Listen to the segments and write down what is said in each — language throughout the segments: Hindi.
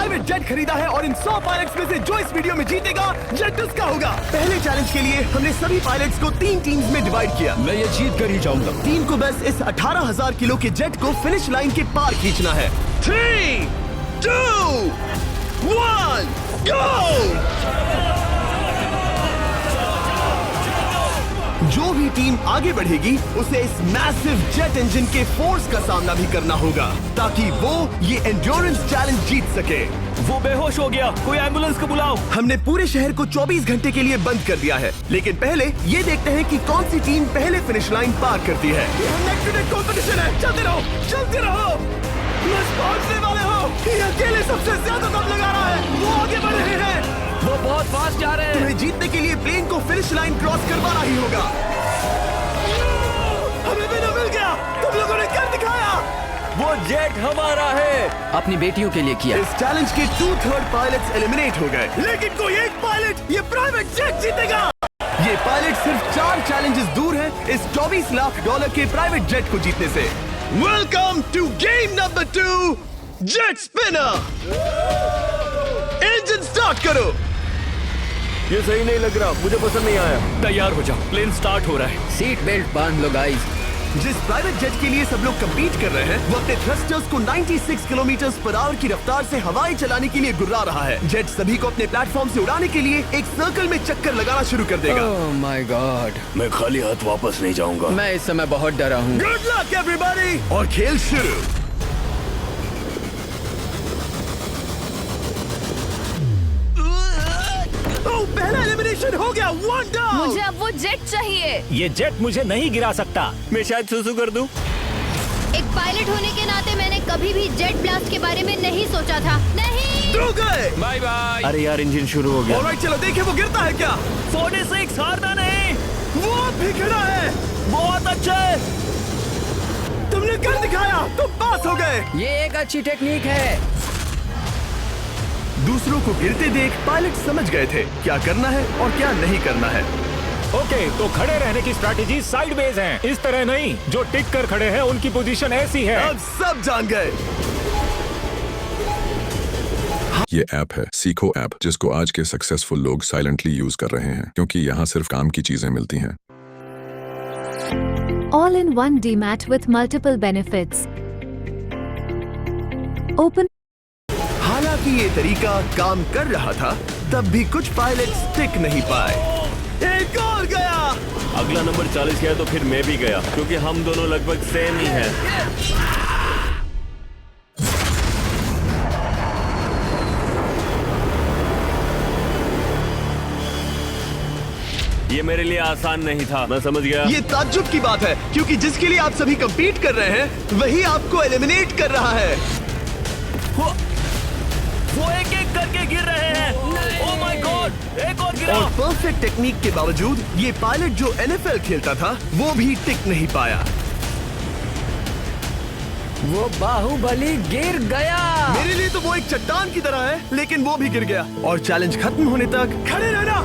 प्राइवेट जेट खरीदा है और इन 100 पायलट्स में से जो इस वीडियो में जीतेगा जेट उसका होगा। पहले चैलेंज के लिए हमने सभी पायलट्स को 3 टीम्स में डिवाइड किया। मैं ये जीत कर ही जाऊंगा। टीम को बस इस 18,000 किलो के जेट को फिनिश लाइन के पार खींचना है। 3, 2, 1, गो! जो भी टीम आगे बढ़ेगी उसे इस मैसिव जेट इंजन के फोर्स का सामना भी करना होगा ताकि वो ये एंड्योरेंस चैलेंज जीत सके। वो बेहोश हो गया, कोई एम्बुलेंस को बुलाओ। हमने पूरे शहर को 24 घंटे के लिए बंद कर दिया है, लेकिन पहले ये देखते हैं कि कौन सी टीम पहले फिनिश लाइन पार करती है। कंपटीशन है, चलते रहो, चलते रहो। पहुंचने वाले हो। ये अकेले सबसे ज्यादा दम लगा रहा है, वो आगे बढ़ रहे हैं। वो बहुत फास्ट जा रहे हैं। तुम्हें जीतने के लिए प्लेन को फिनिश लाइन क्रॉस करवाना ही होगा। हमें भी मिल गया, तुम लोगों ने कर दिखाया। वो जेट हमारा है। अपनी बेटियों के लिए किया। इस चैलेंज के 2/3 पायलट्स एलिमिनेट हो गए, लेकिन कोई एक पायलट ये प्राइवेट जेट जीतेगा। ये पायलट सिर्फ 4 चैलेंजेस दूर है इस $24 लाख के प्राइवेट जेट को जीतने से। Welcome to game number 2, jet spinner. Engine start करो। ये सही नहीं लग रहा, मुझे पसंद नहीं आया। तैयार हो जाओ, प्लेन स्टार्ट हो रहा है। सीट बेल्ट बांध लो गाइस। जिस प्राइवेट जेट के लिए सब लोग कम्पीट कर रहे हैं, वो अपने थ्रस्टर्स को 96 किलोमीटर पर आवर की रफ्तार से हवाएं चलाने के लिए गुर्रा रहा है। जेट सभी को अपने प्लेटफॉर्म से उड़ाने के लिए एक सर्कल में चक्कर लगाना शुरू कर देगा। ओह माय गॉड, मैं खाली हाथ वापस नहीं जाऊंगा। मैं इस समय बहुत डरा हूँ। गुड लक एवरीबॉडी, और खेल शुरू। पहला एलिमिनेशन हो गया, 1 डाउन। मुझे अब वो जेट चाहिए। ये जेट मुझे नहीं गिरा सकता। मैं शायद सुसु कर दूं। एक पायलट होने के नाते मैंने कभी भी जेट ब्लास्ट के बारे में नहीं सोचा था। नहीं। 2 गए। Bye bye. अरे यार, इंजन शुरू हो गया। ऑलराइट, चलो देखें वो गिरता है क्या। 46 हारना नहीं। वो भी खड़ा है। बहुत अच्छा है। तुमने कर दिखाया, तुम पास हो गए। ये एक अच्छी टेक्निक है। दूसरों को गिरते देख पायलट समझ गए थे क्या करना है और क्या नहीं करना है। ओके, तो खड़े रहने की स्ट्रैटेजी साइडवेज है, इस तरह नहीं। जो टिक कर खड़े हैं उनकी पोजीशन ऐसी है। अब सब जान गए। ये ऐप है सीखो ऐप, जिसको आज के सक्सेसफुल लोग साइलेंटली यूज कर रहे हैं क्योंकि यहाँ सिर्फ काम की चीजें मिलती हैं। All-in-one DMAT with multiple benefits. Open. हालांकि ये तरीका काम कर रहा था, तब भी कुछ पायलट्स टिक नहीं पाए। एक और गया। अगला नंबर 40 गया तो फिर मैं भी गया, क्योंकि हम दोनों लगभग सेम ही हैं। ये मेरे लिए आसान नहीं था, मैं समझ गया। ये ताज्जुब की बात है, क्योंकि जिसके लिए आप सभी कंपीट कर रहे हैं वही आपको एलिमिनेट कर रहा है। वो एक एक करके गिर रहे हैं। ओह माय गॉड, एक और गिरा। और परफेक्ट टेक्निक के बावजूद ये पायलट जो NFL खेलता था वो भी टिक नहीं पाया। वो बाहुबली गिर गया। मेरे लिए तो वो एक चट्टान की तरह है, लेकिन वो भी गिर गया। और चैलेंज खत्म होने तक खड़े रहना।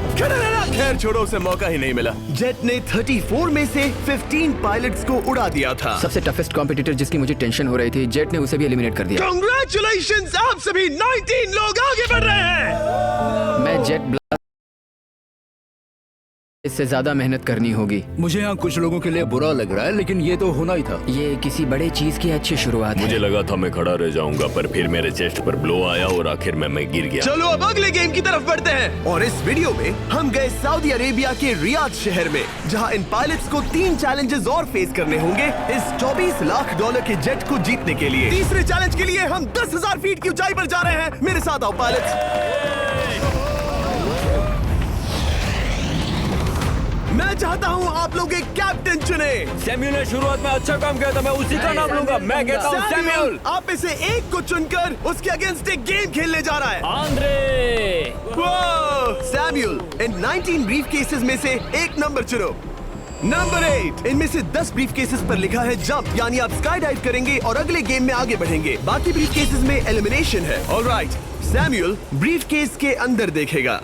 खैर छोड़ो, उसे मौका ही नहीं मिला। जेट ने 34 में से 15 पायलट्स को उड़ा दिया था। सबसे टफेस्ट कॉम्पिटिटर जिसकी मुझे टेंशन हो रही थी, जेट ने उसे भी एलिमिनेट कर दिया। कांग्रेचुलेशंस, आप सभी 19 लोग आगे बढ़ रहे हैं। मैं जेट ब्लास्ट इससे ज्यादा मेहनत करनी होगी। मुझे यहाँ कुछ लोगों के लिए बुरा लग रहा है, लेकिन ये तो होना ही था। ये किसी बड़े चीज की अच्छी शुरुआत है। मुझे लगा था मैं खड़ा रह जाऊंगा, पर फिर मेरे चेस्ट पर ब्लो आया और आखिर में मैं गिर गया। चलो अब अगले गेम की तरफ बढ़ते हैं। और इस वीडियो में हम गए सऊदी अरेबिया के रियाद शहर में, जहां इन पायलट्स को 3 चैलेंजेस और फेस करने होंगे इस $24 लाख के जेट को जीतने के लिए। तीसरे चैलेंज के लिए हम 10,000 फीट की ऊंचाई पर जा रहे हैं। मेरे साथ आओ पायलट्स। मैं चाहता हूँ आप लोग एक कैप्टन चुने। सैमुअल ने शुरुआत में अच्छा काम किया था, मैं उसी का नाम लूंगा। मैं कहता हूँ सैमुअल। आप में से एक को चुनकर उसके अगेंस्ट एक गेम खेलने जा रहा है। आंद्रे। सैमुअल, इन 19 ब्रीफ केसेस में से एक नंबर चुनो। नंबर 8। इनमें से 10 ब्रीफ केसेस पर लिखा है जंप, यानी आप स्काई डाइव करेंगे और अगले गेम में आगे बढ़ेंगे। बाकी ब्रीफ केसेस में एलिमिनेशन है। ऑलराइट, सैमुअल ब्रीफ केस के अंदर देखेगा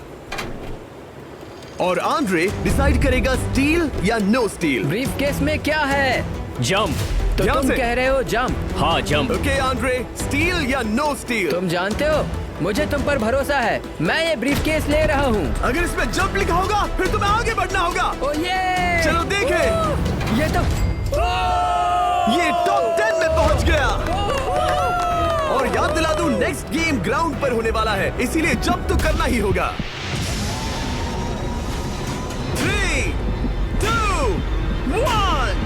और आंद्रे डिसाइड करेगा स्टील या नो स्टील। ब्रीफ केस में क्या है? जंप। तो ध्यान तुम से। कह रहे हो जंप। हाँ जंप। ओके आंद्रे, स्टील या नो स्टील? तुम जानते हो मुझे तुम पर भरोसा है। मैं ये ब्रीफकेस ले रहा हूँ। अगर इसमें जंप लिखा होगा फिर तुम्हें आगे बढ़ना होगा। ओ ये चलो देखें। ये तो ये टॉप 10 में पहुंच गया। और याद दिला दूं, नेक्स्ट गेम ग्राउंड पर होने वाला है, इसीलिए जंप तो करना ही होगा। 3, 2, 1।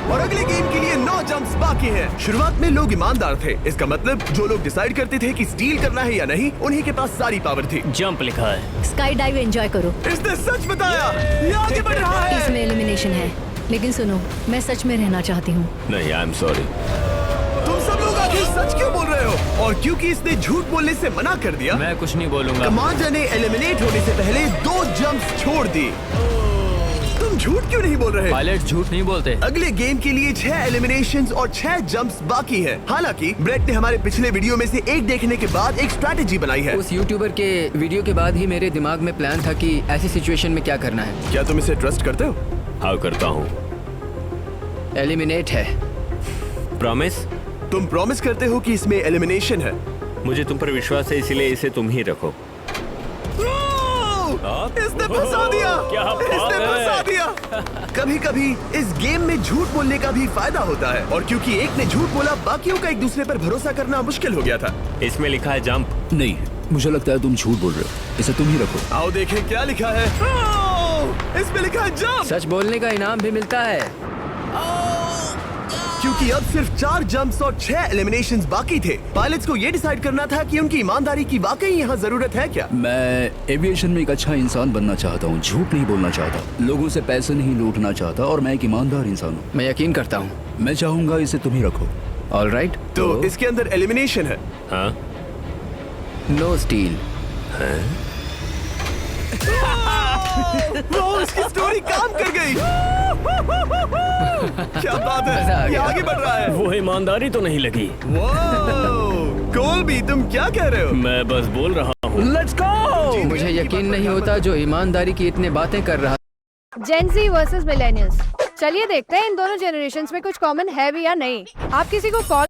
और अगले गेम के लिए 9 जंप्स बाकी हैं। शुरुआत में लोग ईमानदार थे, इसका मतलब जो लोग डिसाइड करते थे कि स्टील करना है या नहीं, उन्हीं के पास सारी पावर थी। जंप लिखा है। स्काई डाइव एंजॉय करो। इसने सच बताया, ये आगे बढ़ रहा है। इसमें एलिमिनेशन है, लेकिन सुनो, मैं सच में रहना चाहती हूँ। नहीं, आई एम सॉरी। तुम सब लोग आखिर सच क्यों बोल रहे हो? और क्योंकि इसने झूठ बोलने से मना कर दिया, मैं कुछ नहीं बोलूंगा। कमांडर ने एलिमिनेट होने से पहले 2 जंप्स छोड़ दी। तुम झूठ क्यों नहीं बोल रहे? पायलट झूठ नहीं बोलते। अगले गेम के लिए 6 एलिमिनेशंस और 6 जंप्स बाकी हैं। हालांकि ब्रेट ने हमारे पिछले वीडियो में से एक देखने के बाद एक स्ट्रैटेजी बनाई है। उस यूट्यूबर के वीडियो के बाद ही मेरे दिमाग में प्लान था कि ऐसी सिचुएशन में क्या करना है। क्या तुम इसे ट्रस्ट करते हो? हाँ, करता हूँ। एलिमिनेट है। प्रॉमिस? तुम प्रॉमिस करते हो कि इसमें एलिमिनेशन है? मुझे तुम पर विश्वास है, इसलिए इसे तुम ही रखो। इसने फंसा दिया। क्या बात इसने है? फंसा दिया। कभी-कभी इस गेम में झूठ बोलने का भी फायदा होता है, और क्योंकि एक ने झूठ बोला, बाकियों का एक दूसरे पर भरोसा करना मुश्किल हो गया था। इसमें लिखा है जंप। नहीं, मुझे लगता है तुम झूठ बोल रहे हो। इसे तुम ही रखो। आओ देखें क्या लिखा है। इसमें लिखा है जंप। सच बोलने का इनाम भी मिलता है। क्योंकि अब सिर्फ 4 जंप्स और 6 एलिमिनेशंस बाकी थे, पायलट्स को ये डिसाइड करना था कि उनकी ईमानदारी की वाकई यहाँ जरूरत है क्या। मैं एविएशन में एक अच्छा इंसान बनना चाहता हूँ, झूठ नहीं बोलना चाहता, लोगों से पैसे नहीं लूटना चाहता, और मैं एक ईमानदार इंसान हूँ। मैं यकीन करता हूँ। मैं चाहूंगा इसे तुम ही रखो। All right. तो इसके अंदर एलिमिनेशन है। हाँ। No steal. वो इसकी स्टोरी काम कर गई। क्या बात मजा आ है, ये गया। आगे बढ़ रहा है। वो ईमानदारी तो नहीं लगी। कोलबी, तुम क्या कह रहे हो? मैं बस बोल रहा हूँ। Let's go. मुझे यकीन नहीं होता जो ईमानदारी की इतनी बातें कर रहा। जेन ज़ी वर्सेस मिलेनियल्स। चलिए देखते हैं इन दोनों जनरेशन्स में कुछ कॉमन है भी या नहीं। आप किसी को कॉल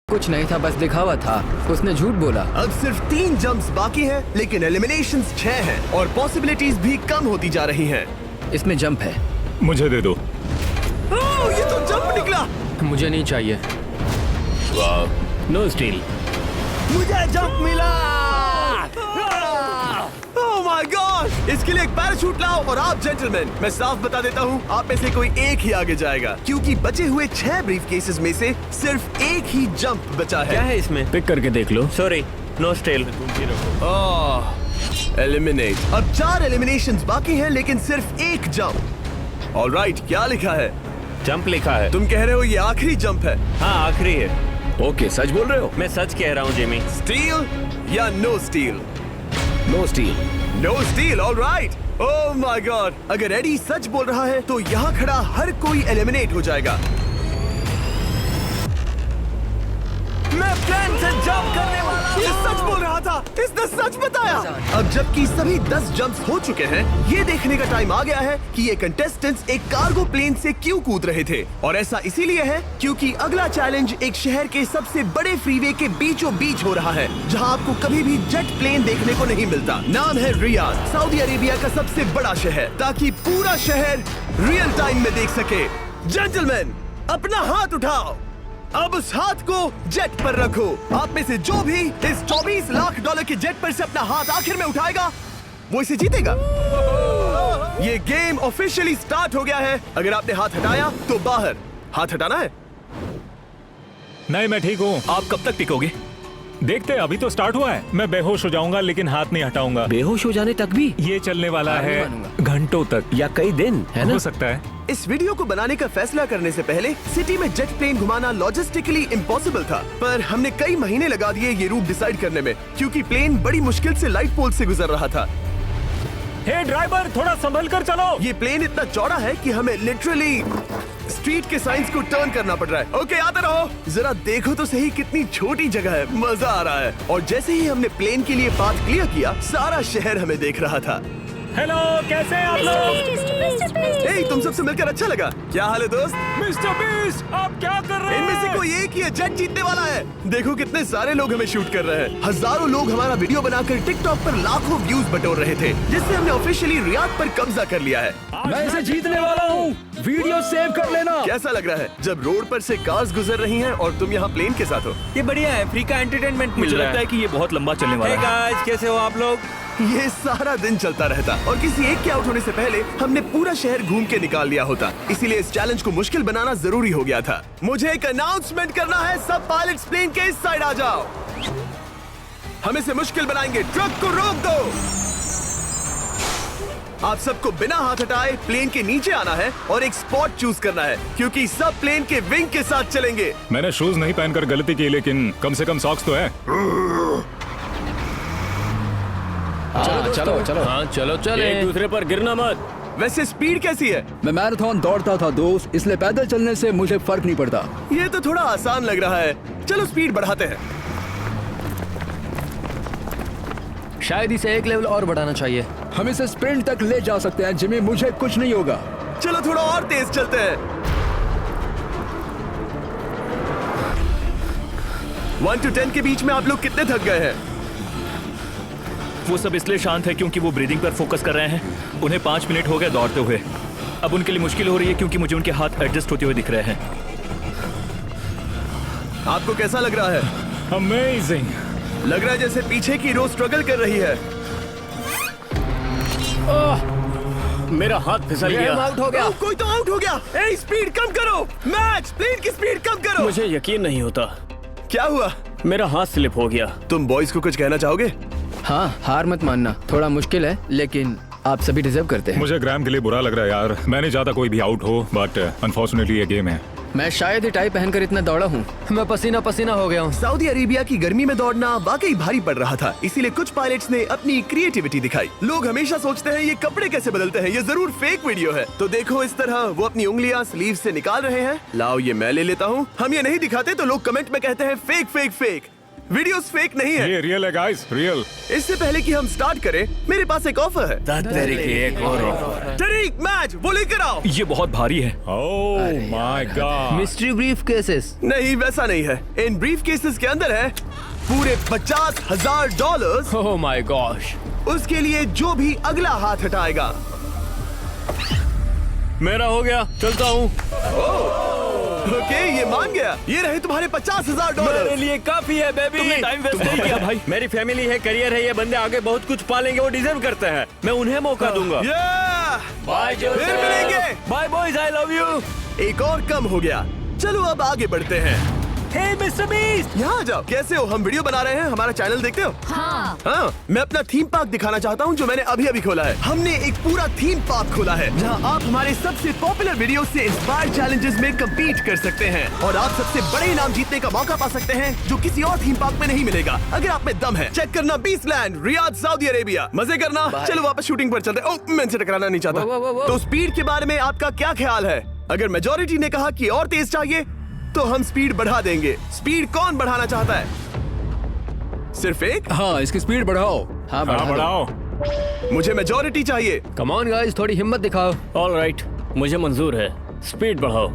कुछ नहीं था, बस दिखावा था। उसने झूठ बोला। अब सिर्फ 3 जंप्स बाकी हैं, लेकिन एलिमिनेशंस 6 हैं और पॉसिबिलिटीज भी कम होती जा रही हैं। इसमें जंप है। मुझे दे दो। ये तो जंप निकला। मुझे नहीं चाहिए। No steel. मुझे जंप मिला। ओह माय गॉड! इसके लिए एक पैराशूट लाओ। और आप जेंटलमैन, मैं साफ बता देता हूँ, आप में से कोई एक ही आगे जाएगा, क्योंकि बचे हुए 6 ब्रीफकेसेस में से सिर्फ एक ही जंप बचा है। क्या है इसमें? पिक करके देख लो। Sorry, no steal. एलिमिनेट। अब 4 एलिमिनेशंस बाकी हैं, लेकिन सिर्फ एक जंप। ऑलराइट, क्या लिखा है? जंप लिखा है। तुम कह रहे हो ये आखिरी जंप है? हाँ, आखिरी है। ओके, सच बोल रहे हो? मैं सच कह रहा हूँ जिमी। स्टील या no steal? No steal. No steal, alright. Oh my god! अगर एडी सच बोल रहा है तो यहाँ खड़ा हर कोई एलिमिनेट हो जाएगा। मैं प्लेन से जंप करने वाला। ये सच बोल रहा था, इसने सच बताया। अब जबकि सभी 10 जंप्स हो चुके हैं, ये देखने का टाइम आ गया है कि ये कंटेस्टेंट्स एक कार्गो प्लेन से क्यों कूद रहे थे। और ऐसा इसीलिए है क्योंकि अगला चैलेंज एक शहर के सबसे बड़े फ्रीवे के बीचों बीच हो रहा है, जहां आपको कभी भी जेट प्लेन देखने को नहीं मिलता। नाम है रियाद, सऊदी अरेबिया का सबसे बड़ा शहर, ताकि पूरा शहर रियल टाइम में देख सके। जेंटलमैन, अपना हाथ उठाओ। अब उस हाथ को जेट पर रखो। आप में से जो भी इस $24 लाख के जेट पर से अपना हाथ आखिर में उठाएगा, वो इसे जीतेगा। ये गेम ऑफिशियली स्टार्ट हो गया है। अगर आपने हाथ हटाया तो बाहर। हाथ हटाना है? नहीं, मैं ठीक हूँ। आप कब तक टिकोगे? देखते हैं, अभी तो स्टार्ट हुआ है। मैं बेहोश हो जाऊंगा, लेकिन हाथ नहीं हटाऊंगा। बेहोश हो जाने तक भी? ये चलने वाला हार नहीं है मानूंगा। घंटों तक या कई दिन, है ना? हो सकता है। इस वीडियो को बनाने का फैसला करने से पहले सिटी में जेट प्लेन घुमाना लॉजिस्टिकली इम्पॉसिबल था, पर हमने कई महीने लगा दिए ये रूट डिसाइड करने में, क्योंकि प्लेन बड़ी मुश्किल से लाइट पोल से गुजर रहा था। हे ड्राइवर, थोड़ा संभल कर चलो। ये प्लेन इतना चौड़ा है कि हमें लिटरली स्ट्रीट के साइंस को टर्न करना पड़ रहा है। ओके, आते रहो। जरा देखो तो सही कितनी छोटी जगह है, मजा आ रहा है। और जैसे ही हमने प्लेन के लिए पाथ क्लियर किया, सारा शहर हमें देख रहा था। हेलो, कैसे हैं आप लोग? ए, तुम सबसे मिलकर अच्छा लगा। क्या हाल है दोस्त? मिस्टर बीस्ट, आप क्या कर रहे इनमें से हैं? कोई एक ही है जेट जीतने वाला है। देखो कितने सारे लोग हमें शूट कर रहे हैं। हजारों लोग हमारा वीडियो बनाकर टिकटॉक पर लाखों व्यूज बटोर रहे थे, जिससे हमने ऑफिशियली रियाद पर कब्जा कर लिया है। मैं इसे जीतने वाला हूँ। वीडियो सेव कर लेना। कैसा लग रहा है जब रोड पर से कार्स गुजर रही हैं और तुम यहाँ प्लेन के साथ हो? ये बढ़िया है, फ्री का एंटरटेनमेंट मिल रहा है। है कि ये बहुत लंबा चलने वाला है। गाइस, कैसे हो आप लोग? ये सारा दिन चलता रहता और किसी एक के आउट होने से पहले हमने पूरा शहर घूम के निकाल लिया होता। इसीलिए इस चैलेंज को मुश्किल बनाना जरूरी हो गया था। मुझे एक अनाउंसमेंट करना है, सब पायलट्स प्लेन के इस साइड आ जाओ। हम इसे मुश्किल बनाएंगे, ट्रक को रोक दो। आप सबको बिना हाथ हटाए प्लेन के नीचे आना है और एक स्पॉट चूज करना है, क्योंकि सब प्लेन के विंग के साथ चलेंगे। मैंने शूज नहीं पहनकर गलती की, लेकिन कम से कम सॉक्स तो है। चलो। हाँ चलो चले। एक दूसरे पर गिरना मत। वैसे स्पीड कैसी है? मैं मैराथन दौड़ता था दोस्त, इसलिए पैदल चलने से मुझे फर्क नहीं पड़ता। ये तो थोड़ा आसान लग रहा है। चलो स्पीड बढ़ाते हैं। शायद इसे एक लेवल और बढ़ाना चाहिए। हम इसे स्प्रिंट तक ले जा सकते हैं जिमी, मुझे कुछ नहीं होगा। चलो थोड़ा और तेज चलते हैं। 1 to 10 के बीच में आप लोग कितने थक गए हैं? वो सब इसलिए शांत है क्योंकि वो ब्रीदिंग पर फोकस कर रहे हैं। उन्हें 5 मिनट हो गए दौड़ते हुए। अब उनके लिए मुश्किल हो रही है क्योंकि मुझे उनके हाथ एडजस्ट होते हुए दिख रहे हैं। आपको कैसा लग रहा है? अमेजिंग। लग रहा है जैसे पीछे की रो स्ट्रगल कर रही है। मेरा हाथ फिसल गया। आउट हो गया। कोई तो आउट हो गया। ए, स्पीड कम करो। मैच, प्लेन की स्पीड कम करो। मुझे यकीन नहीं होता, क्या हुआ? मेरा हाथ स्लिप हो गया। तुम बॉयज को कुछ कहना चाहोगे? हाँ, हार मत मानना। थोड़ा मुश्किल है, लेकिन आप सभी डिजर्व करते हैं। मुझे ग्राम के लिए बुरा लग रहा है यार। मैं नहीं चाहता कोई भी आउट हो, बट अनफॉर्चुनेटली ये गेम है। मैं शायद ही टाई पहनकर इतना दौड़ा हूँ। मैं पसीना पसीना हो गया हूँ। सऊदी अरेबिया की गर्मी में दौड़ना वाकई भारी पड़ रहा था, इसीलिए कुछ पायलट्स ने अपनी क्रिएटिविटी दिखाई। लोग हमेशा सोचते हैं ये कपड़े कैसे बदलते हैं, ये जरूर फेक वीडियो है। तो देखो इस तरह वो अपनी उंगलियां स्लीव से निकाल रहे हैं। लाओ ये मैं ले लेता हूँ। हम ये नहीं दिखाते तो लोग कमेंट में कहते हैं fake fake fake. Videos fake नहीं है, ये रियल है गाइस, रियल। इससे पहले कि हम स्टार्ट करें, मेरे पास एक ऑफर है। एक और तरीक मैच वो लेकर आओ। ये बहुत भारी है। ओह my God. Mystery brief cases. नहीं, वैसा नहीं है। इन ब्रीफ केसेस के अंदर है पूरे $50,000। Oh my gosh. उसके लिए जो भी अगला हाथ हटाएगा। मेरा हो गया, चलता हूँ। ओके, ये मान गया। ये रहे तुम्हारे $50,000। मेरे लिए काफी है बेबी। तुमने टाइम वेस्ट नहीं किया भाई। मेरी फैमिली है, करियर है, ये बंदे आगे बहुत कुछ पालेंगे, वो डिजर्व करते हैं। मैं उन्हें मौका दूंगा। बाय, फिर मिलेंगे। Bye boys, I love you. एक और कम हो गया। चलो अब आगे बढ़ते हैं। हे मिस्टर बीस्ट, यहाँ आ जाओ। कैसे हो? हम वीडियो बना रहे हैं, हमारा चैनल देखते हो? हाँ, मैं अपना थीम पार्क दिखाना चाहता हूँ जो मैंने अभी अभी खोला है। हमने एक पूरा थीम पार्क खोला है जहाँ आप हमारे सबसे पॉपुलर वीडियो से इंस्पायर चैलेंजेस में कम्पीट कर सकते हैं और आप सबसे बड़े इनाम जीतने का मौका पा सकते हैं जो किसी और थीम पार्क में नहीं मिलेगा। अगर आप में दम है, चेक करना बीस्टलैंड, रियाद, सऊदी अरेबिया। मजे करना। चलो वापस शूटिंग पर चलते हैं। मैं इनसे टकराना नहीं चाहता। तो स्पीड के बारे में आपका क्या ख्याल है? अगर मेजोरिटी ने कहा कि और तेज चाहिए तो हम स्पीड बढ़ा देंगे। स्पीड कौन बढ़ाना चाहता है? सिर्फ एक? हाँ, इसकी स्पीड बढ़ाओ। हाँ, बढ़ाओ। मुझे मेजोरिटी चाहिए। कम ऑन गाइस, थोड़ी हिम्मत दिखाओ। ऑल राइट, मुझे मंजूर है। स्पीड बढ़ाओ।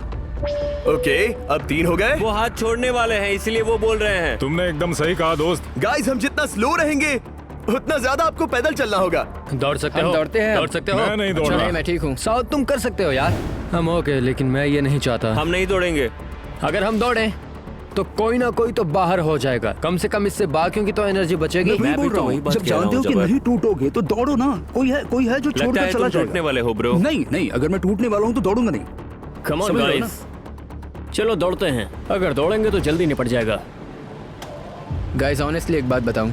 ओके, अब 3 हो गए। वो हाथ छोड़ने वाले हैं, इसलिए वो बोल रहे हैं। तुमने एकदम सही कहा दोस्त। गाइस, हम जितना स्लो रहेंगे उतना ज्यादा आपको पैदल चलना होगा। दौड़ सकते हम हो? दौड़ते हैं। दौड़ सकते हो? मैं नहीं दौड़ अच्छा, रहा। नहीं, मैं ठीक हूँ। साउथ, तुम कर सकते हो यार। हम ओके, लेकिन मैं ये नहीं चाहता। हम नहीं दौड़ेंगे। अगर हम दौड़े तो कोई ना कोई तो बाहर हो जाएगा। कम से कम इससे बाकियों की तो एनर्जी बचेगी। मैं बोल रहा हूँ, जब जानते हो कि नहीं टूटोगे तो दौड़ो ना। कोई है जो लगता छोड़कर है चला तुम टूटने जाएगा। वाले हो ब्रो। नहीं, अगर मैं टूटने वाला हूँ तो दौड़ूंगा नहीं। कम ऑन समझ रहे हो गाइस, चलो दौड़ते हैं। अगर दौड़ेंगे तो जल्दी निपट जाएगा। गाइस, ऑनेस्टली एक बात बताऊं,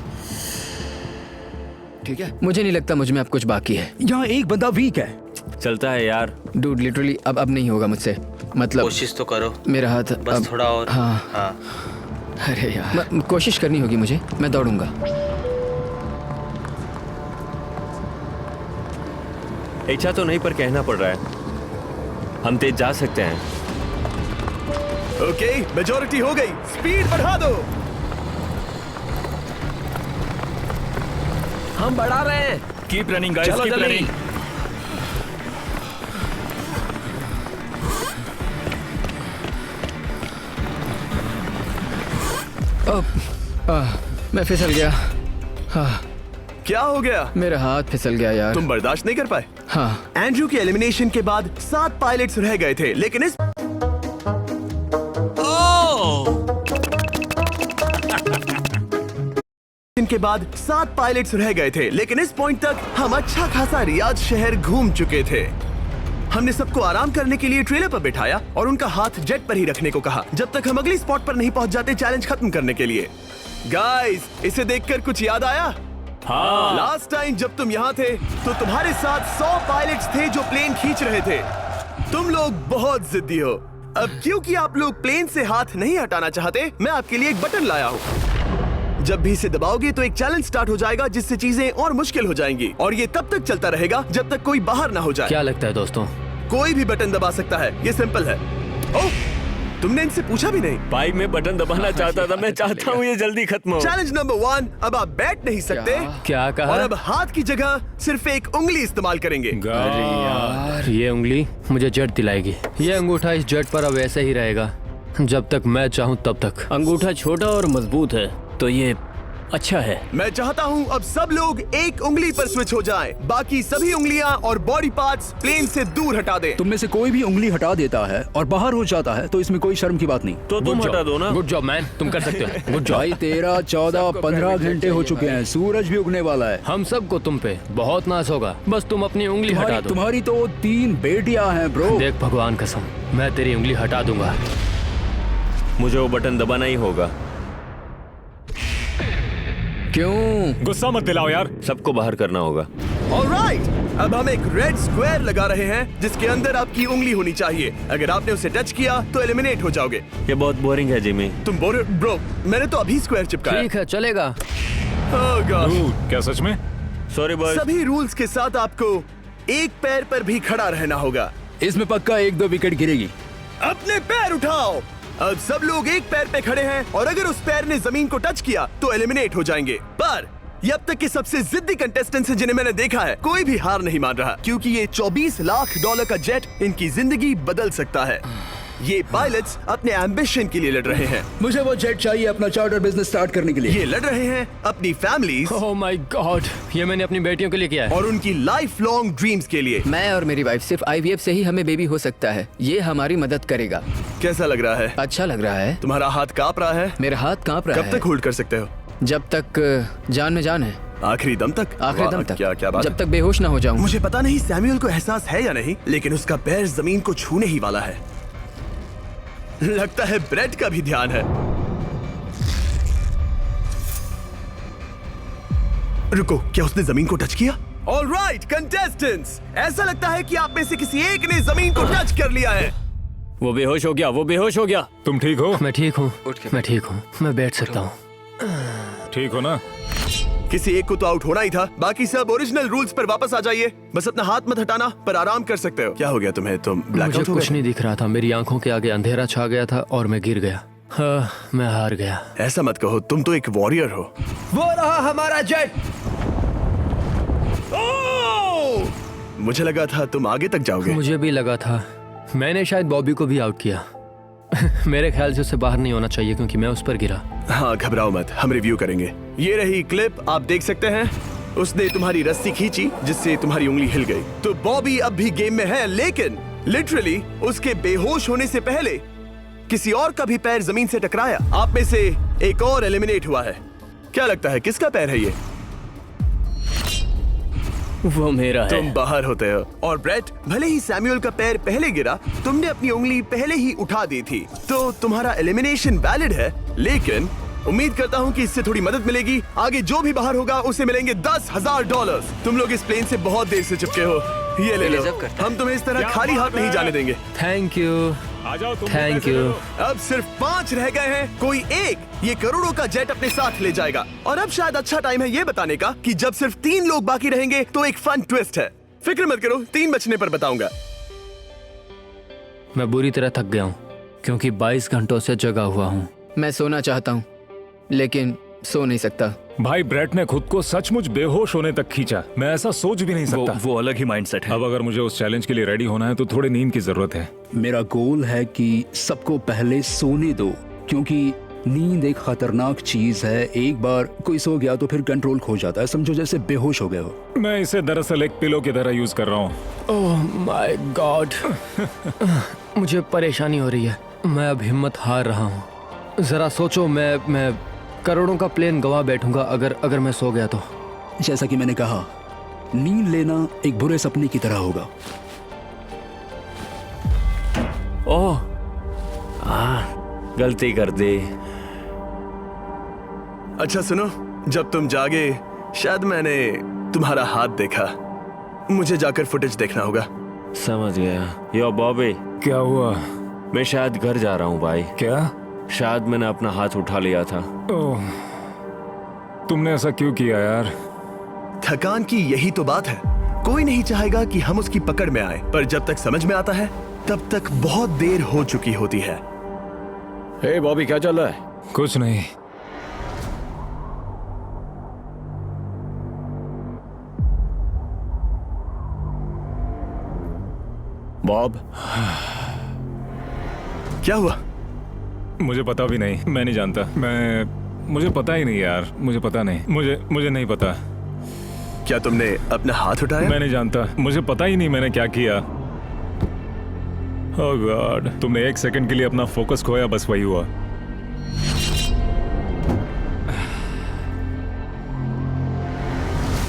ठीक है? मुझे नहीं लगता मुझ में अब कुछ बाकी है। यहाँ एक बंदा वीक है। चलता है यार। डूड, लिटरली अब नहीं होगा मुझसे। मतलब कोशिश तो करो। मेरा हाथ बस अब, थोड़ा और। हाँ। अरे यार, कोशिश करनी होगी मुझे। मैं दौड़ूंगा। इच्छा तो नहीं पर कहना पड़ रहा है। हम तेज जा सकते हैं। ओके, मेजॉरिटी हो गई, स्पीड बढ़ा दो। हम बढ़ा रहे हैं। कीप रनिंग गाइस, चलो कीप जल्दी। रनिंग। मैं फिसल गया। क्या हो गया? मेरा हाथ फिसल गया यार। तुम बर्दाश्त नहीं कर पाए? हाँ। एंड्रू के एलिमिनेशन के बाद 7 पायलट्स रह गए थे, लेकिन इनके बाद 7 पायलट्स रह गए थे, लेकिन इस पॉइंट तक हम अच्छा खासा रियाद शहर घूम चुके थे। हमने सबको आराम करने के लिए ट्रेलर पर बिठाया और उनका हाथ जेट पर ही रखने को कहा जब तक हम अगली स्पॉट पर नहीं पहुंच जाते चैलेंज खत्म करने के लिए। गाइस, इसे देखकर कुछ याद आया? हाँ। लास्ट टाइम जब तुम यहाँ थे तो तुम्हारे साथ 100 पायलट्स थे जो प्लेन खींच रहे थे। तुम लोग बहुत जिद्दी हो। अब क्योंकि आप लोग प्लेन से हाथ नहीं हटाना चाहते, मैं आपके लिए एक बटन लाया हूँ। जब भी इसे दबाओगे तो एक चैलेंज स्टार्ट हो जाएगा जिससे चीजें और मुश्किल हो जाएंगी और ये तब तक चलता रहेगा जब तक कोई बाहर ना हो जाए। क्या लगता है दोस्तों? कोई भी बटन दबा सकता है, ये सिंपल है। ओह, तुमने इनसे पूछा भी नहीं। भाई मैं बटन दबाना चाहता था, मैं चाहता हूँ ये जल्दी खत्म हो। चैलेंज नंबर 1, अब आप बैठ नहीं सकते। क्या कहा? और अब हाथ की जगह सिर्फ एक उंगली इस्तेमाल करेंगे। अरे यार, ये उंगली मुझे जेट दिलाएगी। ये अंगूठा इस जेट पर अब ऐसे ही रहेगा जब तक मैं चाहूँ तब तक। अंगूठा छोटा और मजबूत है तो ये अच्छा है। मैं चाहता हूँ अब सब लोग एक उंगली पर स्विच हो जाएं, बाकी सभी उंगलियां और बॉडी पार्ट्स प्लेन से दूर हटा दें। तुम में से कोई भी उंगली हटा देता है और बाहर हो जाता है तो इसमें कोई शर्म की बात नहीं। तो तुम हटा दो ना। गुड जॉब मैन, तुम कर सकते हो। Good job. भाई 13, 14, 15 घंटे हो चुके हैं, सूरज भी उगने वाला है। हम सबको तुम पे बहुत नाज होगा, बस तुम अपनी उंगली हटा दो। तुम्हारी तो 3 बेटियां हैं ब्रो। देख भगवान कसम, मैं तेरी उंगली हटा दूंगा। मुझे वो बटन दबाना ही होगा। क्यों? गुस्सा मत दिलाओ यार। सबको बाहर करना होगा। ऑलराइट, अब हम एक रेड स्क्वायर लगा रहे हैं जिसके अंदर आपकी उंगली होनी चाहिए। अगर आपने उसे टच किया तो एलिमिनेट हो जाओगे। ये बहुत बोरिंग है जिमी। तुम ब्रो, मैंने तो अभी स्क्वायर चिपकाया। ठीक है, चलेगा। Oh God। क्या सच में? Sorry boy. सभी रूल्स के साथ आपको एक पैर पर भी खड़ा रहना होगा। इसमें पक्का 1-2 विकेट गिरेगी। अपने पैर उठाओ। अब सब लोग एक पैर पे खड़े हैं और अगर उस पैर ने जमीन को टच किया तो एलिमिनेट हो जाएंगे। पर ये अब तक के सबसे जिद्दी कंटेस्टेंट्स हैं जिन्हें मैंने देखा है। कोई भी हार नहीं मान रहा क्योंकि ये $24 लाख का जेट इनकी जिंदगी बदल सकता है। ये पायलट्स अपने एम्बिशन के लिए लड़ रहे हैं। मुझे वो जेट चाहिए अपना चार्टर बिजनेस स्टार्ट करने के लिए। ये लड़ रहे हैं अपनी फैमिलीज ओह माय गॉड, ये मैंने अपनी बेटियों के लिए किया है। और उनकी लाइफ लॉन्ग ड्रीम्स के लिए। मैं और मेरी वाइफ सिर्फ IVF से ही हमें बेबी हो सकता है। ये हमारी मदद करेगा। कैसा लग रहा है? अच्छा लग रहा है। तुम्हारा हाथ कांप रहा है? मेरा हाथ कांप रहा है। कब तक होल्ड कर सकते हो? जब तक जान में जान है। आखिरी दम तक? आखिरी दम तक। क्या बात जब है? तक बेहोश ना हो जाऊं। मुझे पता नहीं सैमुअल को एहसास है या नहीं, लेकिन उसका पैर जमीन को छूने ही वाला है। लगता है ब्रेड का भी ध्यान है। रुको, क्या उसने जमीन को टच किया? ऑलराइट कंटेस्टेंट्स, ऐसा लगता है कि आप में से किसी एक ने जमीन को टच कर लिया है। वो बेहोश हो गया, वो बेहोश हो गया। तुम ठीक हो? मैं ठीक हूँ, मैं ठीक हूँ, मैं बैठ सकता हूँ। ठीक हो ना? किसी एक को तो आउट होना ही था। बाकी सब ओरिजिनल रूल्स पर वापस आ जाइए। बस अपना हाथ मत हटाना, पर आराम कर सकते हो। क्या हो गया तुम्हें? तुम ब्लैकआउट मुझे हो कुछ गए? नहीं दिख रहा था, मेरी आंखों के आगे अंधेरा छा गया था और मैं गिर गया। हाँ, मैं हार गया। ऐसा मत कहो, तुम तो एक वॉरियर हो। वो रहा हमारा जेट। मुझे लगा था तुम आगे तक जाओगे। मुझे भी लगा था। मैंने शायद बॉबी को भी आउट किया। मेरे ख्याल से उसे बाहर नहीं होना चाहिए क्योंकि मैं उस पर गिरा। हाँ, घबराओ मत, हम रिव्यू करेंगे। ये रही क्लिप, आप देख सकते हैं। उसने तुम्हारी रस्सी खींची जिससे तुम्हारी उंगली हिल गई। तो बॉबी अब भी गेम में है, लेकिन लिटरली उसके बेहोश होने से पहले किसी और का भी पैर जमीन से टकराया। आप में से एक और एलिमिनेट हुआ है। क्या लगता है किसका पैर है ये? वो मेरा है। तुम बाहर होते हो। और ब्रेट, भले ही सैमुअल का पैर पहले गिरा, तुमने अपनी उंगली पहले ही उठा दी थी, तो तुम्हारा एलिमिनेशन वैलिड है। लेकिन उम्मीद करता हूँ कि इससे थोड़ी मदद मिलेगी। आगे जो भी बाहर होगा उसे मिलेंगे $10,000। तुम लोग इस प्लेन से बहुत देर से चिपके हो। ये ले लो, हम तुम्हें इस तरह खाली हाथ नहीं जाने देंगे। थैंक यू, आ जाओ तुम। Thank you. अब सिर्फ 5 रह गए हैं। कोई एक ये करोड़ों का जेट अपने साथ ले जाएगा। और अब शायद अच्छा टाइम है ये बताने का कि जब सिर्फ 3 लोग बाकी रहेंगे तो एक फन ट्विस्ट है। फिक्र मत करो, 3 बजने पर बताऊंगा। मैं बुरी तरह थक गया हूँ क्योंकि 22 घंटों से जगा हुआ हूँ। मैं सोना चाहता हूँ लेकिन सो नहीं सकता। भाई ब्रेट ने खुद को सचमुच बेहोश होने तक खींचा। मैं ऐसा सोच भी नहीं सकता। वो अलग ही माइंडसेट है। अब अगर मुझे उस चैलेंज के लिए रेडी होना है तो थोड़ी नींद की जरूरत है। मेरा गोल है कि सबको पहले सोने दो, क्योंकि नींद एक खतरनाक चीज है। एक बार कोई सो गया तो फिर कंट्रोल खो जाता है, समझो जैसे बेहोश हो गए हो। मैं इसे दरअसल एक पिलो की तरह यूज कर रहा हूँ। ओह माय गॉड, मुझे परेशानी हो रही है। मैं अब हिम्मत हार रहा हूँ। जरा सोचो, मैं करोड़ों का प्लेन गवा बैठूंगा अगर मैं सो गया तो। जैसा कि मैंने कहा, नींद लेना एक बुरे सपने की तरह होगा। ओह, गलती कर दी। अच्छा सुनो, जब तुम जागे शायद मैंने तुम्हारा हाथ देखा। मुझे जाकर फुटेज देखना होगा। समझ गया। यो बॉबी, क्या हुआ? मैं शायद घर जा रहा हूँ भाई। क्या? शायद मैंने अपना हाथ उठा लिया था। ओह, तुमने ऐसा क्यों किया यार? थकान की यही तो बात है। कोई नहीं चाहेगा कि हम उसकी पकड़ में आए, पर जब तक समझ में आता है तब तक बहुत देर हो चुकी होती है। हे बॉबी, क्या चल रहा है? कुछ नहीं। बॉब, क्या हुआ? मुझे पता भी नहीं। मैं नहीं जानता। मुझे पता ही नहीं यार। मुझे पता नहीं। मुझे नहीं पता। क्या तुमने अपना हाथ उठाया? मैं नहीं जानता। मुझे पता ही नहीं मैंने क्या किया। ओह गॉड, तुमने 1 सेकंड के लिए अपना फोकस खोया, बस वही हुआ।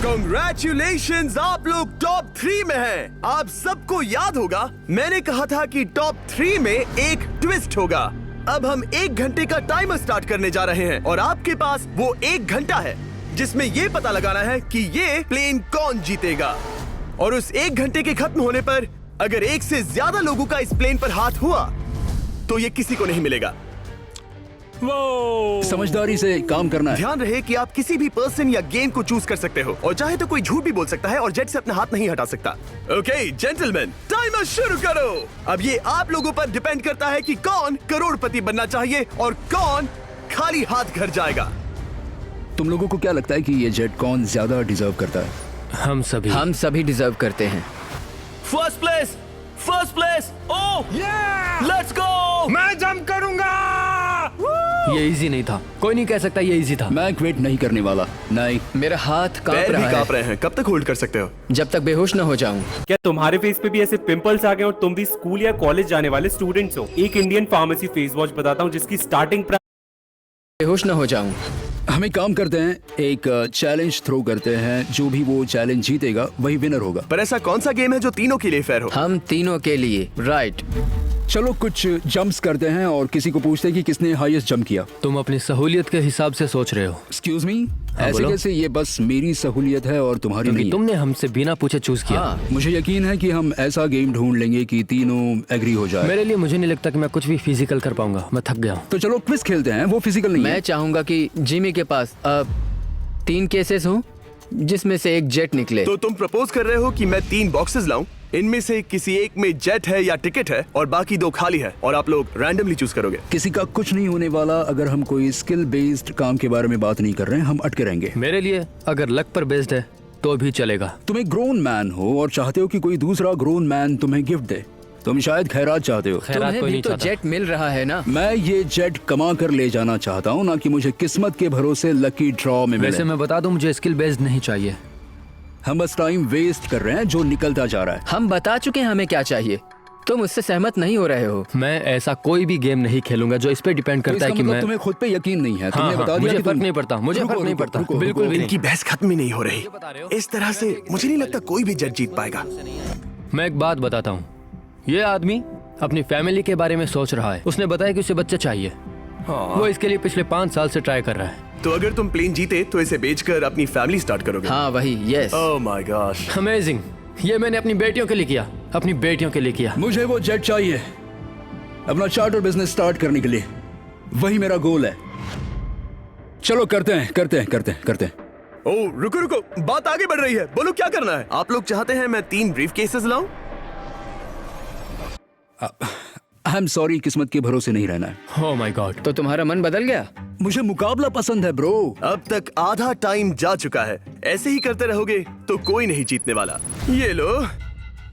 Congratulations, आप लोग टॉप 3 में हैं। आप सबको याद होगा मैंने कहा था कि टॉप 3 में एक ट्विस्ट होगा। अब हम 1 घंटे का टाइमर स्टार्ट करने जा रहे हैं और आपके पास वो 1 घंटा है जिसमें ये पता लगाना है कि ये प्लेन कौन जीतेगा। और उस 1 घंटे के खत्म होने पर अगर 1 से ज्यादा लोगों का इस प्लेन पर हाथ हुआ तो ये किसी को नहीं मिलेगा। समझदारी से काम करना है। ध्यान रहे कि आप किसी भी पर्सन या गेम को चूज कर सकते हो और चाहे तो कोई झूठ भी बोल सकता है और जेट से अपना हाथ नहीं हटा सकता। ओके जेंटलमैन, टाइमर शुरू करो। अब ये आप लोगों पर डिपेंड करता है कि कौन करोड़पति बनना चाहिए और कौन खाली हाथ घर जाएगा। तुम लोगों को क्या लगता है कि ये जेट कौन ज्यादा डिजर्व करता है? हम सभी डिजर्व करते हैं। First place. Oh let's go. मैं जंप करूंगा। ये इजी नहीं था। कोई नहीं कह सकता ये इजी था। मैं क्विट नहीं करने वाला। नहीं, मेरा हाथ पैर कांप भी रहा कांप है। रहे हैं। कब तक होल्ड कर सकते हो? जब तक बेहोश न हो जाऊं। क्या तुम्हारे फेस पे भी ऐसे पिंपल्स आ गए और तुम भी स्कूल या कॉलेज जाने वाले स्टूडेंट्स हो? एक इंडियन फार्मेसी फेस वॉश बताता हूँ जिसकी स्टार्टिंग बेहोश न हो जाऊं। हम एक काम करते हैं, एक चैलेंज थ्रो करते हैं। जो भी वो चैलेंज जीतेगा वही विनर होगा। पर ऐसा कौन सा गेम है जो तीनों के लिए फेयर हो? हम तीनों के लिए। राइट। चलो कुछ जंप्स करते हैं और किसी को पूछते हैं कि किसने हाईएस्ट जंप किया। तुम अपनी सहूलियत के हिसाब से सोच रहे हो। एक्सक्यूज मी, ऐसे बोलो। कैसे? ये बस मेरी सहूलियत है और तुम्हारी क्योंकि नहीं। तुमने हमसे बिना पूछे चूज किया। हाँ, मुझे यकीन है कि हम ऐसा गेम ढूंढ लेंगे कि तीनों एग्री हो जाए। मेरे लिए मुझे नहीं लगता कि मैं कुछ भी फिजिकल कर पाऊंगा। मैं थक गया हूँ। तो चलो क्विज खेलते हैं। वो फिजिकल नहीं मैं है। चाहूंगा कि जिमी के पास अब 3 केसेस हों जिसमें से एक जेट निकले। तो तुम प्रपोज कर रहे हो कि मैं 3 बॉक्सेस लाऊं, इनमें से किसी एक में जेट है या टिकट है और बाकी 2 खाली है और आप लोग रैंडमली चूज करोगे। किसी का कुछ नहीं होने वाला। अगर हम कोई स्किल बेस्ड काम के बारे में बात नहीं कर रहे हैं, हम अटके रहेंगे। मेरे लिए अगर लक पर बेस्ड है तो भी चलेगा। तुम एक ग्रोन मैन हो और चाहते हो कि कोई दूसरा ग्रोन मैन तुम्हें गिफ्ट दे। तुम शायद खैरात चाहते हो। खैरात तुम्हें कोई भी नहीं तो चाहता। जेट मिल रहा है ना। मैं ये जेट कमा कर ले जाना चाहता हूँ, ना कि मुझे किस्मत के भरोसे लकी ड्रॉ में वैसे मिले। मैं बता दूं, मुझे स्किल बेस्ड नहीं चाहिए। हम बस टाइम वेस्ट कर रहे हैं जो निकलता जा रहा है। हम बता चुके हैं हमें क्या चाहिए। तुम उससे सहमत नहीं हो रहे हो। मैं ऐसा कोई भी गेम नहीं खेलूंगा जो इस पे डिपेंड तो करता है इसका कि मतलब मैं तुम्हें खुद पे यकीन नहीं है। तुमने हाँ, बता दिया मुझे कि फर्क तुम- नहीं पड़ता। मुझे रुको, फर्क नहीं रुको, पड़ता। रुको, बिल्कुल रुको, भी नहीं। इनकी बहस खत्म ही नहीं हो रही। इस तरह से मुझे नहीं लगता कोई भी जेट जीत पाएगा। मैं एक बात बताता हूँ। ये आदमी अपनी फैमिली के बारे में सोच रहा है। उसने बताया कि उसे बच्चे चाहिए। वो इसके लिए पिछले 5 साल से ट्राई कर रहा है। तो अगर तुम प्लेन जीते तो इसे बेचकर अपनी फैमिली स्टार्ट करोगे? हाँ वही। Yes. Oh my gosh, amazing. ये मैंने अपनी बेटियों के लिए किया। अपनी बेटियों के लिए किया। मुझे वो जेट चाहिए अपना चार्टर बिजनेस स्टार्ट करने के लिए। वही मेरा गोल है। चलो करते हैं। ओह रुको रुको, बात आगे बढ़ रही है, बोलो क्या करना है। आप लोग चाहते हैं मैं 3 ब्रीफ केसेस लाऊं? आई एम सॉरी, किस्मत के भरोसे नहीं रहना है। ओह माय गॉड। तो तुम्हारा मन बदल गया? मुझे मुकाबला पसंद है ब्रो। अब तक आधा टाइम जा चुका है, ऐसे ही करते रहोगे तो कोई नहीं जीतने वाला। ये लो,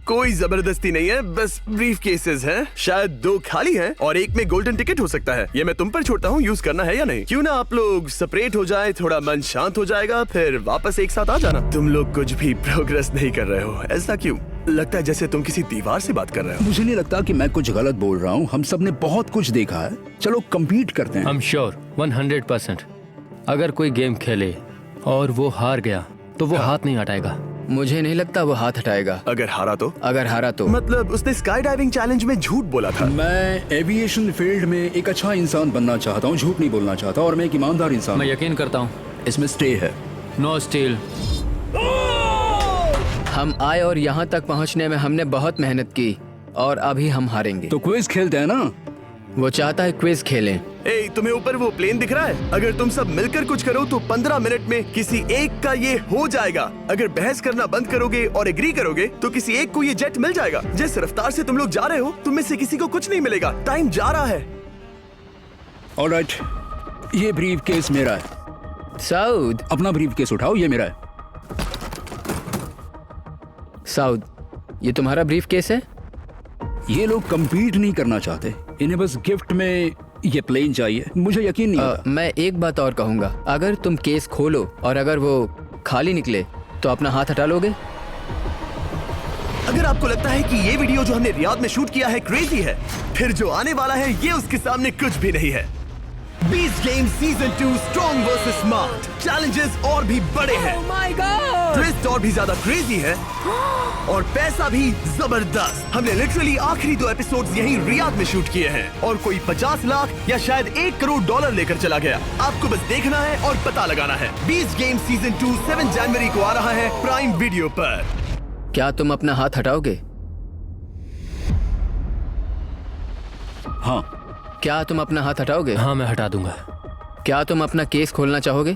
कोई जबरदस्ती नहीं है, बस ब्रीफ केसेस हैं। शायद 2 खाली हैं और एक में गोल्डन टिकट हो सकता है। ये मैं तुम पर छोड़ता हूँ, यूज करना है या नहीं। क्यों ना आप लोग सेपरेट हो जाए, थोड़ा मन शांत हो जाएगा, फिर वापस एक साथ आ जाना। तुम लोग कुछ भी प्रोग्रेस नहीं कर रहे हो, ऐसा क्यों? लगता है जैसे तुम किसी दीवार से बात कर रहे हो। मुझे नहीं लगता कि मैं कुछ गलत बोल रहा हूँ, हम सब ने बहुत कुछ देखा है। चलो कम्पीट करते हैं। आई एम श्योर 100% अगर कोई गेम खेले और वो हार गया तो वो हाथ नहीं हटाएगा। मुझे नहीं लगता वो हाथ हटाएगा। अगर हारा तो? अगर हारा तो मतलब उसने स्काई डाइविंग चैलेंज में झूठ बोला था। मैं एविएशन फील्ड में एक अच्छा इंसान बनना चाहता हूँ, झूठ नहीं बोलना चाहता, और मैं एक ईमानदार इंसान मैं हूँ। यकीन करता हूँ। इसमें स्टे है। No steal. हम आए और यहाँ तक पहुँचने में हमने बहुत मेहनत की और अभी हम हारेंगे। तो क्विज खेलते हैं ना? वो चाहता है क्विज खेलें। ए, तुम्हें ऊपर वो प्लेन दिख रहा है? अगर तुम सब मिलकर कुछ करो तो 15 मिनट में किसी एक का ये हो जाएगा। अगर बहस करना बंद करोगे और एग्री करोगे तो किसी एक को ये जेट मिल जाएगा। जिस रफ्तार से तुम लोग जा रहे हो, तुम में से किसी को कुछ नहीं मिलेगा। टाइम जा रहा है। ऑलराइट, ये ब्रीफ केस मेरा है। साउद, अपना ब्रीफ केस उठाओ, ये मेरा है। साउद, ये तुम्हारा ब्रीफ केस है? ये लोग compete नहीं करना चाहते, इन्हें बस गिफ्ट में ये प्लेन चाहिए। मुझे यकीन नहीं होता। मैं एक बात और कहूंगा, अगर तुम केस खोलो और अगर वो खाली निकले तो अपना हाथ हटा लोगे? अगर आपको लगता है कि ये वीडियो जो हमने रियाद में शूट किया है क्रेजी है, फिर जो आने वाला है ये उसके सामने कुछ भी नहीं है। Beast game season 2 strong versus smart. Challenges और भी बड़े हैं, ट्विस्ट और भी ज्यादा क्रेजी है और पैसा भी जबरदस्त। हमने लिटरली आखिरी 2 एपिसोड्स यहीं रियाद में शूट किए हैं और कोई 50 लाख या शायद $1 करोड़ लेकर चला गया। आपको बस देखना है और पता लगाना है। बीस्ट गेम सीजन 2 7 जनवरी को आ रहा है प्राइम वीडियो पर। क्या तुम अपना हाथ हटाओगे? हाँ। क्या तुम अपना हाथ हटाओगे? हाँ, मैं हटा दूंगा। क्या तुम अपना केस खोलना चाहोगे?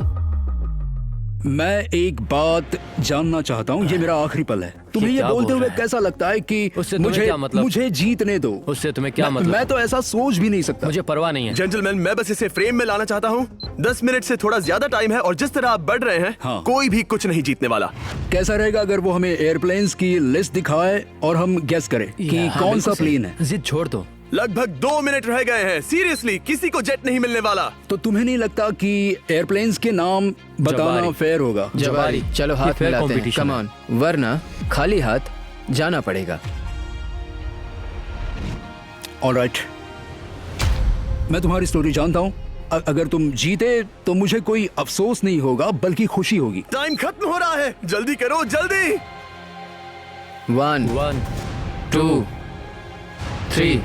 मैं एक बात जानना चाहता हूँ, ये मेरा आखिरी पल है। तुम्हें ये बोलते हुए कैसा लगता है कि मुझे जीतने दो? उससे तुम्हें क्या मतलब? मैं तो ऐसा सोच भी नहीं सकता। मुझे परवाह नहीं है। जेंटलमैन, मैं बस इसे फ्रेम में लाना चाहता हूँ। 10 मिनट से थोड़ा ज्यादा टाइम है और जिस तरह आप बढ़ रहे हैं, हाँ। कोई भी कुछ नहीं जीतने वाला। कैसा रहेगा अगर वो हमें एयरप्लेन्स की लिस्ट दिखाए और हम गेस करें कि कौन सा प्लेन है? जिद छोड़ दो। लगभग 2 मिनट रह गए हैं। सीरियसली, किसी को जेट नहीं मिलने वाला। तो तुम्हें नहीं लगता कि एयरप्लेन्स के नाम बताना फेयर होगा? जवारी, चलो हाथ मिलाते हैं, कम ऑन, वरना खाली हाथ जाना पड़ेगा। ऑलराइट, मैं तुम्हारी स्टोरी जानता हूँ। अगर तुम जीते तो मुझे कोई अफसोस नहीं होगा बल्कि खुशी होगी। टाइम खत्म हो रहा है, जल्दी करो, जल्दी। 1 2 3।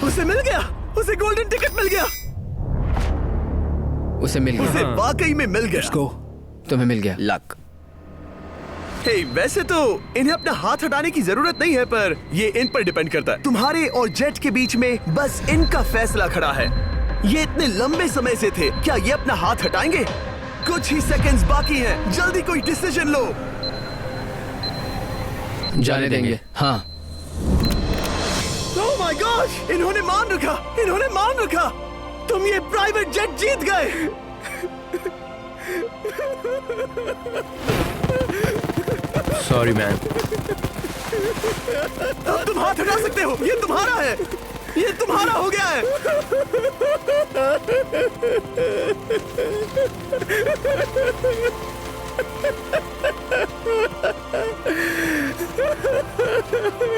उसे मिल गया, उसे गोल्डन टिकट मिल गया। उसे मिल गया। उसे वाकई में मिल गया। उसको तुम्हें मिल गया। लक। हे, वैसे तो इन्हें अपना हाथ हटाने की जरूरत नहीं है, पर ये इन पर डिपेंड करता है। तुम्हारे और जेट के बीच में बस इनका फैसला खड़ा है। ये इतने लंबे समय से थे, क्या ये अपना हाथ हटाएंगे? कुछ ही सेकंड्स बाकी हैं, जल्दी कोई डिसीजन लो। जाने देंगे। हाँ। ओह माय गॉड, इन्होंने मान रखा, इन्होंने मान रखा। तुम ये प्राइवेट जेट जीत गए। Sorry man. अब तुम हाथ हटा सकते हो, ये तुम्हारा है, ये तुम्हारा हो गया है।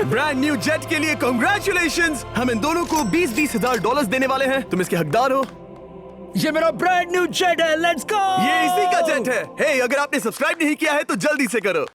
ब्रांड न्यू जेट के लिए कांग्रेचुलेशंस। हम इन दोनों को $20,000 $20,000 देने वाले हैं। तुम इसके हकदार हो। ये मेरा ब्रांड न्यू जेट है, लेट्स गो। ये इसी का जेट है। हे, अगर आपने सब्सक्राइब नहीं किया है तो जल्दी से करो।